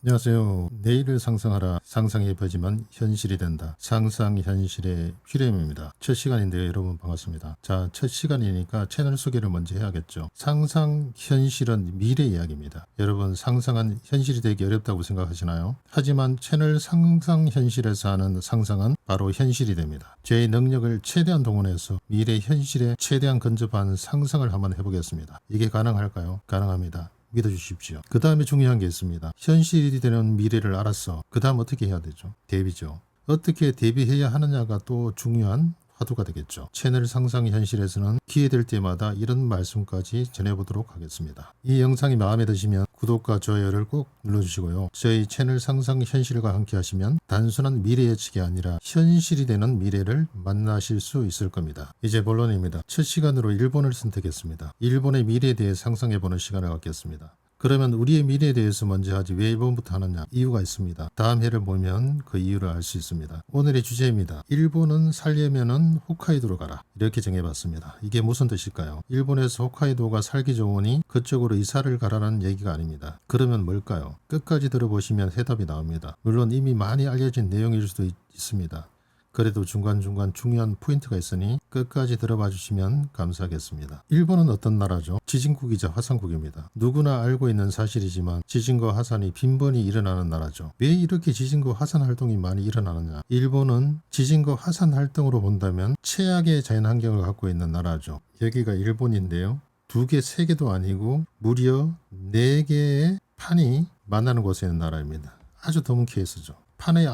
안녕하세요. 내일을 상상하라. 상상해 보지만 현실이 된다. 상상 현실의 휘렘입니다. 첫 시간인데요. 여러분 반갑습니다. 자, 첫 시간이니까 채널 소개를 먼저 해야겠죠. 상상 현실은 미래 이야기입니다. 여러분 상상한 현실이 되기 어렵다고 생각하시나요? 하지만 채널 상상 현실에서 하는 상상은 바로 현실이 됩니다. 제 능력을 최대한 동원해서 미래 현실에 최대한 근접한 상상을 한번 해보겠습니다. 이게 가능할까요? 가능합니다. 믿어주십시오. 그 다음에 중요한 게 있습니다. 현실이 되는 미래를 알았어. 그 다음 어떻게 해야 되죠? 대비죠. 어떻게 대비해야 하느냐가 또 중요한 화두가 되겠죠. 채널 상상 현실에서는 기회될 때마다 이런 말씀까지 전해보도록 하겠습니다. 이 영상이 마음에 드시면 구독과 좋아요를 꼭 눌러주시고요. 저희 채널 상상 현실과 함께 하시면 단순한 미래 예측이 아니라 현실이 되는 미래를 만나실 수 있을 겁니다. 이제 본론입니다. 첫 시간으로 일본을 선택했습니다. 일본의 미래에 대해 상상해보는 시간을 갖겠습니다. 그러면 우리의 미래에 대해서 먼저 하지 왜 일본부터 하느냐? 이유가 있습니다. 다음 해를 보면 그 이유를 알 수 있습니다. 오늘의 주제입니다. 일본은 살려면은 홋카이도로 가라. 이렇게 정해봤습니다. 이게 무슨 뜻일까요? 일본에서 홋카이도가 살기 좋으니 그쪽으로 이사를 가라는 얘기가 아닙니다. 그러면 뭘까요? 끝까지 들어보시면 해답이 나옵니다. 물론 이미 많이 알려진 내용일 수도 있습니다. 그래도 중간중간 중요한 포인트가 있으니 끝까지 들어봐 주시면 감사하겠습니다. 일본은 어떤 나라죠? 지진국이자 화산국입니다. 누구나 알고 있는 사실이지만 지진과 화산이 빈번히 일어나는 나라죠. 왜 이렇게 지진과 화산 활동이 많이 일어나느냐? 일본은 지진과 화산 활동으로 본다면 최악의 자연환경을 갖고 있는 나라죠. 여기가 일본인데요. 2개, 3개도 아니고 무려 4개의 판이 만나는 곳에 있는 나라입니다. 아주 드문 케이스죠. 판의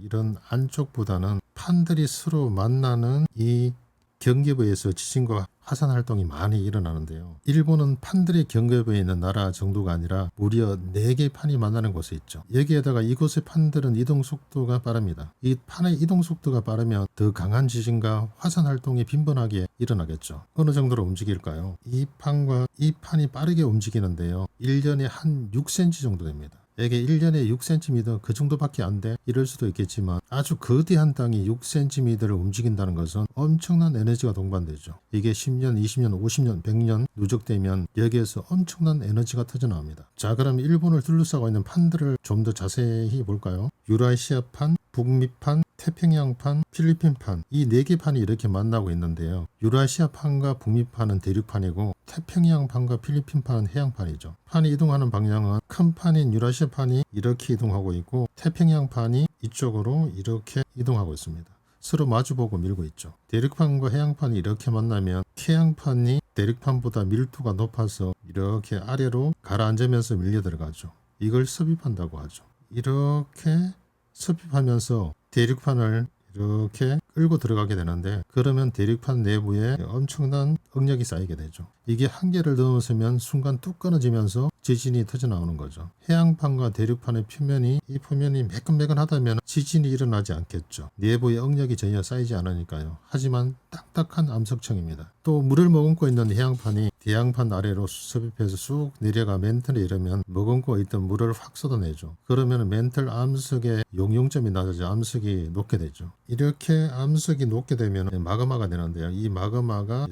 이런 안쪽보다는 판들이 서로 만나는 이 경계부에서 지진과 화산 활동이 많이 일어나는데요. 일본은 판들의 경계부에 있는 나라 정도가 아니라 무려 4개의 판이 만나는 곳에 있죠. 여기에다가 이곳의 판들은 이동 속도가 빠릅니다. 이 판의 이동 속도가 빠르면 더 강한 지진과 화산 활동이 빈번하게 일어나겠죠. 어느 정도로 움직일까요? 이 판과 이 판이 빠르게 움직이는데요. 1년에 한 6cm 정도 됩니다. 이게 1년에 6cm 그 정도밖에 안 돼. 이럴 수도 있겠지만 아주 거대한 땅이 6cm를 움직인다는 것은 엄청난 에너지가 동반되죠. 이게 10년, 20년, 50년, 100년 누적되면 여기에서 엄청난 에너지가 터져나옵니다. 자, 그럼 일본을 둘러싸고 있는 판들을 좀 더 자세히 볼까요? 유라시아판, 북미판, 태평양판, 필리핀판 이 4개 판이 이렇게 만나고 있는데요. 유라시아판과 북미판은 대륙판이고 태평양판과 필리핀판은 해양판이죠. 판이 이동하는 방향은 큰 판인 유라시아판이 이렇게 이동하고 있고 태평양판이 이쪽으로 이렇게 이동하고 있습니다. 서로 마주보고 밀고 있죠. 대륙판과 해양판이 이렇게 만나면 해양판이 대륙판보다 밀도가 높아서 이렇게 아래로 가라앉으면서 밀려 들어가죠. 이걸 섭입한다고 하죠. 이렇게 섭입하면서 대륙판을 이렇게 끌고 들어가게 되는데 그러면 대륙판 내부에 엄청난 응력이 쌓이게 되죠. 이게 한계를 넘어서면 순간 뚝 끊어지면서 지진이 터져나오는 거죠. 해양판과 대륙판의 이 표면이 매끈매끈하다면 지진이 일어나지 않겠죠. 내부에 응력이 전혀 쌓이지 않으니까요. 하지만 딱딱한 암석층입니다. 또 물을 머금고 있는 해양판이 대양판 아래로 섭입해서 쑥 내려가 멘틀에 이르면 머금고 있던 물을 확 쏟아내죠. 그러면 멘틀 암석의 용융점이 낮아져 암석이 녹게 되죠. 이렇게 암석이 녹게 되면 마그마가 되는데요. 이 마그마가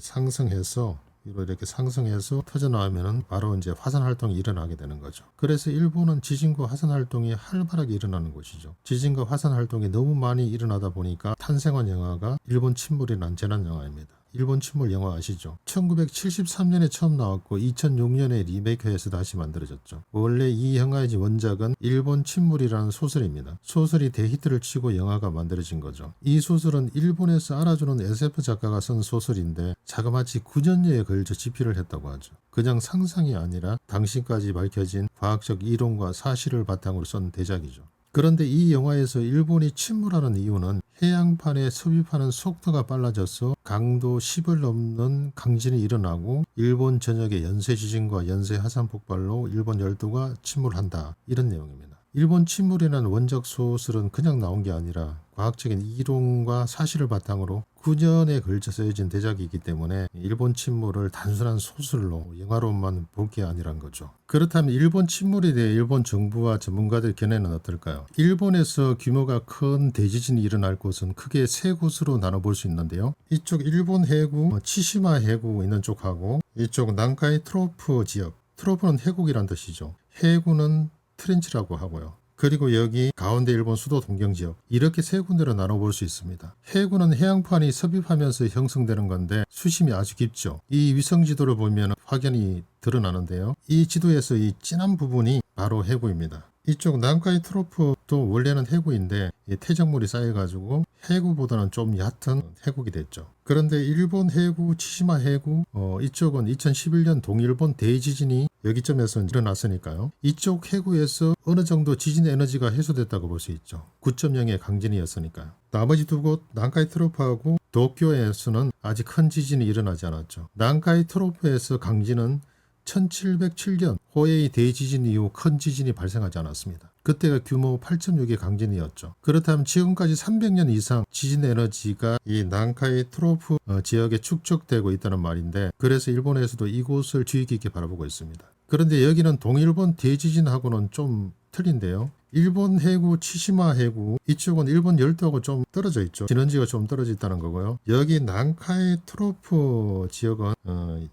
이렇게 상승해서 터져나오면 바로 이제 화산 활동이 일어나게 되는 거죠. 그래서 일본은 지진과 화산 활동이 활발하게 일어나는 곳이죠. 지진과 화산 활동이 너무 많이 일어나다 보니까 탄생한 영화가 일본 침몰이라는 재난 영화입니다. 일본 침몰 영화 아시죠? 1973년에 처음 나왔고 2006년에 리메이크해서 다시 만들어졌죠. 원래 이 영화의 원작은 일본 침몰이라는 소설입니다. 소설이 대히트를 치고 영화가 만들어진 거죠. 이 소설은 일본에서 알아주는 SF 작가가 쓴 소설인데 자그마치 9년여에 걸쳐 집필을 했다고 하죠. 그냥 상상이 아니라 당시까지 밝혀진 과학적 이론과 사실을 바탕으로 쓴 대작이죠. 그런데 이 영화에서 일본이 침몰하는 이유는 해양판에 섭입하는 속도가 빨라져서 강도 10을 넘는 강진이 일어나고 일본 전역의 연쇄 지진과 연쇄 화산 폭발로 일본 열도가 침몰한다. 이런 내용입니다. 일본 침몰이라는 원작 소설은 그냥 나온 게 아니라 과학적인 이론과 사실을 바탕으로 9년에 걸쳐 쓰여진 대작이기 때문에 일본 침몰을 단순한 소설로 영화로만 볼 게 아니란 거죠. 그렇다면 일본 침몰에 대해 일본 정부와 전문가들 견해는 어떨까요? 일본에서 규모가 큰 대지진이 일어날 곳은 크게 3곳으로 나눠볼 수 있는데요. 이쪽 일본 해구, 치시마 해구 있는 쪽하고 이쪽 난카이 트로프 지역, 트로프는 해국이란 뜻이죠. 해구는 트렌치라고 하고요. 그리고 여기 가운데 일본 수도 동경 지역 이렇게 세 군데로 나눠볼 수 있습니다. 해구는 해양판이 섭입하면서 형성되는 건데 수심이 아주 깊죠. 이 위성 지도를 보면 확연히 드러나는데요. 이 지도에서 이 진한 부분이 바로 해구입니다. 이쪽 난카이 트로프도 원래는 해구인데 퇴적물이 쌓여가지고 해구보다는 좀 얕은 해국이 됐죠. 그런데 일본 해구, 치시마 해구 이쪽은 2011년 동일본 대지진이 여기점에서 일어났으니까요. 이쪽 해구에서 어느 정도 지진 에너지가 해소됐다고 볼 수 있죠. 9.0의 강진이었으니까요. 나머지 두 곳 난카이 트로프하고 도쿄에서는 아직 큰 지진이 일어나지 않았죠. 난카이 트로프에서 강진은 1707년 호에이 대지진 이후 큰 지진이 발생하지 않았습니다. 그때가 규모 8.6의 강진이었죠. 그렇다면 지금까지 300년 이상 지진 에너지가 이 난카이 트로프 지역에 축적되고 있다는 말인데, 그래서 일본에서도 이곳을 주의 깊게 바라보고 있습니다. 그런데 여기는 동일본 대지진하고는 좀 틀린데요. 일본 해구, 치시마 해구 이쪽은 일본 열도하고 좀 떨어져 있죠. 진원지가 좀 떨어져 있다는 거고요. 여기 난카이 트로프 지역은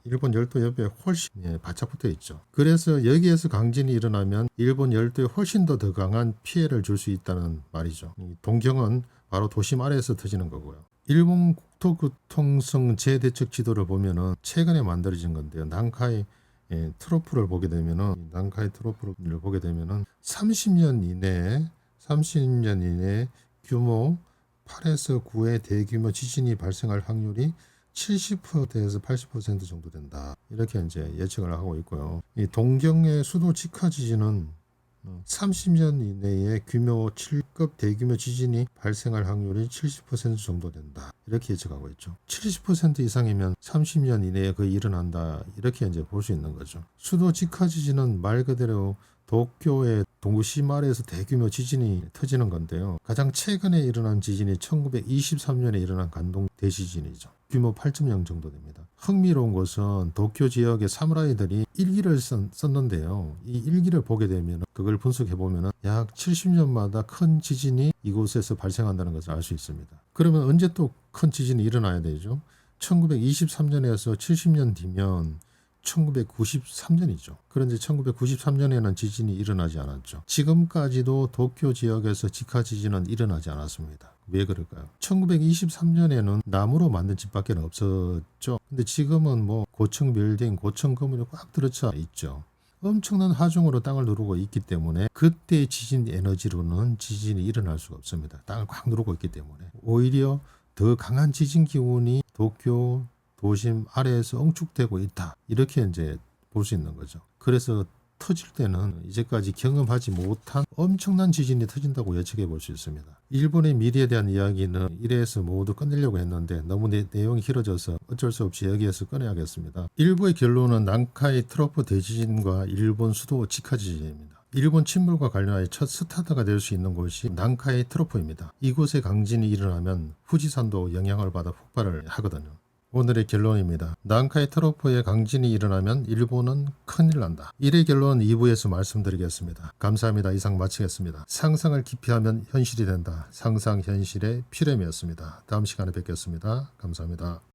일본 열도 옆에 훨씬 바짝 붙어 있죠. 그래서 여기에서 강진이 일어나면 일본 열도에 훨씬 더 강한 피해를 줄 수 있다는 말이죠. 동경은 바로 도심 아래에서 터지는 거고요. 일본 국토교통성 재대책 지도를 보면은 최근에 만들어진 건데요. 난카이 트로프를 보게 되면은 난카이 트로프를 보게 되면은 30년 이내에 규모 8에서 9의 대규모 지진이 발생할 확률이 70%에서 80% 정도 된다. 이렇게 이제 예측을 하고 있고요. 이 동경의 수도 직하 지진은 30년 이내에 규모 7급 대규모 지진이 발생할 확률이 70% 정도 된다. 이렇게 예측하고 있죠. 70% 이상이면 30년 이내에 거의 일어난다. 이렇게 이제 볼 수 있는 거죠. 수도 직하 지진은 말 그대로 도쿄의 동부시마 아래에서 대규모 지진이 터지는 건데요. 가장 최근에 일어난 지진이 1923년에 일어난 간동 대지진이죠. 규모 8.0 정도 됩니다. 흥미로운 것은 도쿄 지역의 사무라이들이 일기를 썼는데요. 이 일기를 보게 되면 그걸 분석해 보면 약 70년마다 큰 지진이 이곳에서 발생한다는 것을 알 수 있습니다. 그러면 언제 또 큰 지진이 일어나야 되죠? 1923년에서 70년 뒤면 1993년이죠. 그런데 1993년에는 지진이 일어나지 않았죠. 지금까지도 도쿄 지역에서 직하 지진은 일어나지 않았습니다. 왜 그럴까요? 1923년에는 나무로 만든 집밖에 없었죠. 근데 지금은 뭐 고층 빌딩, 고층 건물이 꽉 들어차 있죠. 엄청난 하중으로 땅을 누르고 있기 때문에 그때 지진 에너지로는 지진이 일어날 수가 없습니다. 땅을 꽉 누르고 있기 때문에. 오히려 더 강한 지진 기운이 도쿄 도심 아래에서 응축되고 있다. 이렇게 이제 볼 수 있는 거죠. 그래서 터질 때는 이제까지 경험하지 못한 엄청난 지진이 터진다고 예측해 볼 수 있습니다. 일본의 미래에 대한 이야기는 1회에서 모두 끝내려고 했는데 너무 내용이 길어져서 어쩔 수 없이 여기에서 꺼내야겠습니다. 일부의 결론은 난카이 트로프 대지진과 일본 수도 직하 지진입니다. 일본 침몰과 관련하여 첫 스타트가 될 수 있는 곳이 난카이 트로프입니다. 이곳에 강진이 일어나면 후지산도 영향을 받아 폭발을 하거든요. 오늘의 결론입니다. 난카이 트로프에 강진이 일어나면 일본은 큰일 난다. 1의 결론은 2부에서 말씀드리겠습니다. 감사합니다. 이상 마치겠습니다. 상상을 깊이 하면 현실이 된다. 상상 현실의 피렘이었습니다. 다음 시간에 뵙겠습니다. 감사합니다.